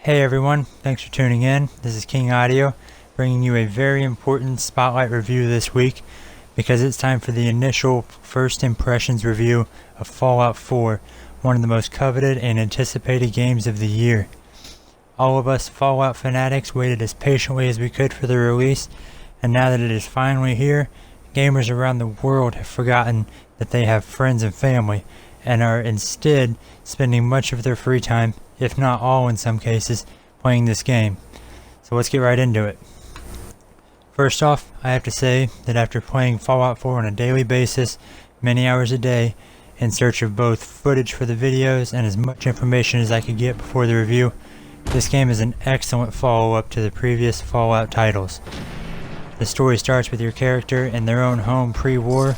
Hey everyone, thanks for tuning in. This is King Audio, bringing you a very important spotlight review this week because it's time for the initial first impressions review of Fallout 4, one of the most coveted and anticipated games of the year. All of us Fallout fanatics waited as patiently as we could for the release, and now that it is finally here, gamers around the world have forgotten that they have friends and family, and are instead spending much of their free time, if not all in some cases, playing this game. So let's get right into it. First off, I have to say that after playing Fallout 4 on a daily basis, many hours a day, in search of both footage for the videos and as much information as I could get before the review, this game is an excellent follow-up to the previous Fallout titles. The story starts with your character in their own home pre-war,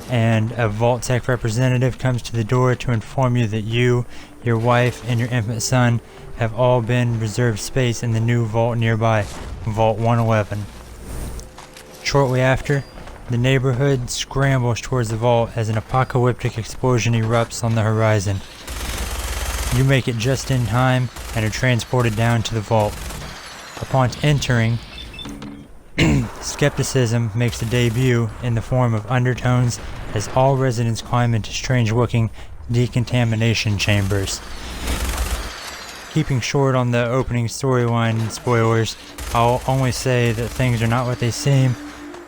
and a Vault Tech representative comes to the door to inform you that you, your wife, and your infant son have all been reserved space in the new vault nearby, Vault 111. Shortly after, the neighborhood scrambles towards the vault as an apocalyptic explosion erupts on the horizon. You make it just in time and are transported down to the vault. Upon entering, skepticism makes a debut in the form of undertones as all residents climb into strange-looking decontamination chambers. Keeping short on the opening storyline spoilers, I'll only say that things are not what they seem.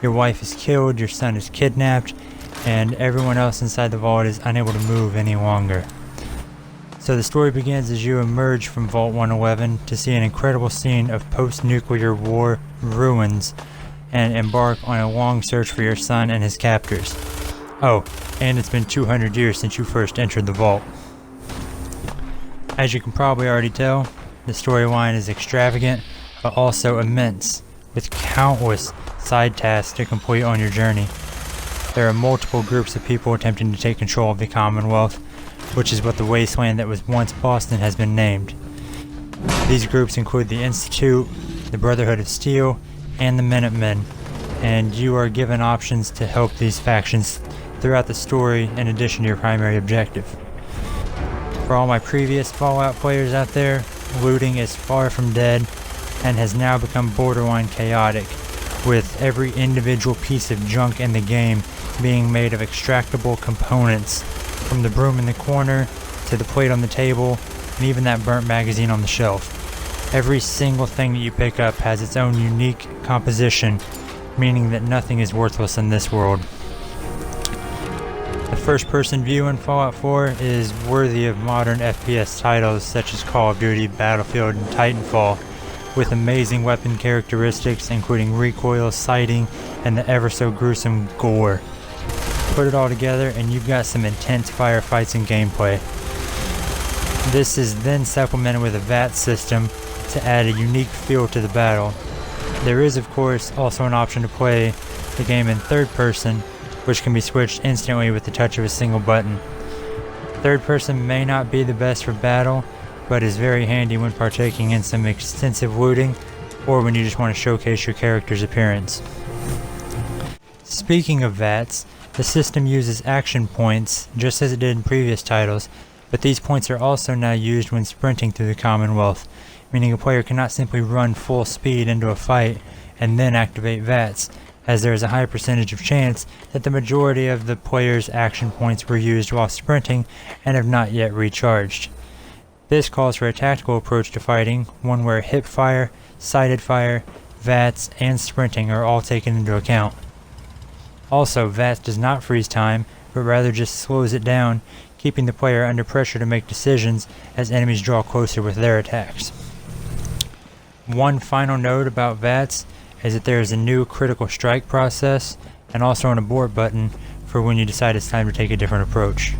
Your wife is killed, your son is kidnapped, and everyone else inside the vault is unable to move any longer. So the story begins as you emerge from Vault 111 to see an incredible scene of post-nuclear war ruins and embark on a long search for your son and his captors. Oh, and it's been 200 years since you first entered the vault. As you can probably already tell, the storyline is extravagant but also immense, with countless side tasks to complete on your journey. There are multiple groups of people attempting to take control of the Commonwealth, which is what the wasteland that was once Boston has been named. These groups include the Institute, the Brotherhood of Steel, and the Minutemen, and you are given options to help these factions throughout the story in addition to your primary objective. For all my previous Fallout players out there, looting is far from dead and has now become borderline chaotic, with every individual piece of junk in the game being made of extractable components, from the broom in the corner to the plate on the table and even that burnt magazine on the shelf. Every single thing that you pick up has its own unique composition, meaning that nothing is worthless in this world. The first-person view in Fallout 4 is worthy of modern FPS titles such as Call of Duty, Battlefield, and Titanfall, with amazing weapon characteristics including recoil, sighting, and the ever-so-gruesome gore. Put it all together and you've got some intense firefights and gameplay. This is then supplemented with a VATS system to add a unique feel to the battle. There is of course also an option to play the game in third person, which can be switched instantly with the touch of a single button. Third person may not be the best for battle, but is very handy when partaking in some extensive looting or when you just want to showcase your character's appearance. Speaking of VATS, the system uses action points just as it did in previous titles, but these points are also now used when sprinting through the Commonwealth, meaning a player cannot simply run full speed into a fight and then activate VATS, as there is a high percentage of chance that the majority of the player's action points were used while sprinting and have not yet recharged. This calls for a tactical approach to fighting, one where hip fire, sighted fire, VATS, and sprinting are all taken into account. Also, VATS does not freeze time, but rather just slows it down, keeping the player under pressure to make decisions as enemies draw closer with their attacks. One final note about VATS is that there is a new critical strike process and also an abort button for when you decide it's time to take a different approach.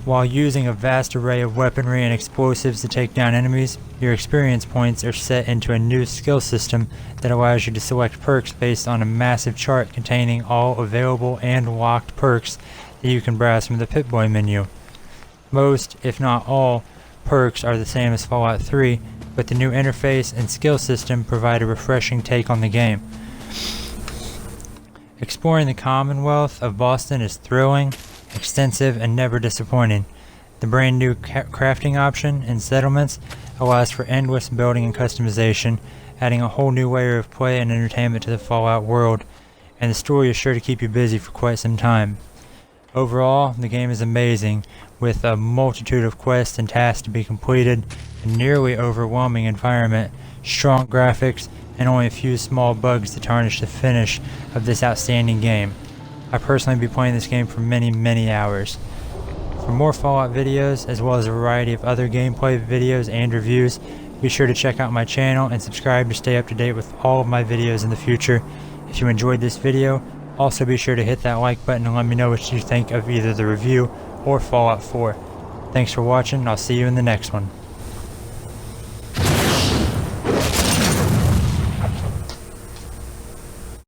While using a vast array of weaponry and explosives to take down enemies, your experience points are set into a new skill system that allows you to select perks based on a massive chart containing all available and locked perks that you can browse from the Pip-Boy menu. Most, if not all, perks are the same as Fallout 3, but the new interface and skill system provide a refreshing take on the game. Exploring the Commonwealth of Boston is thrilling, extensive, and never disappointing. The brand new crafting option in settlements allows for endless building and customization, adding a whole new layer of play and entertainment to the Fallout world, and the story is sure to keep you busy for quite some time. Overall, the game is amazing, with a multitude of quests and tasks to be completed, a nearly overwhelming environment, strong graphics, and only a few small bugs to tarnish the finish of this outstanding game. I personally be playing this game for many hours. For more Fallout videos, as well as a variety of other gameplay videos and reviews, be sure to check out my channel and subscribe to stay up to date with all of my videos in the future. If you enjoyed this video, also be sure to hit that like button and let me know what you think of either the review or Fallout 4. Thanks for watching, I'll see you in the next one.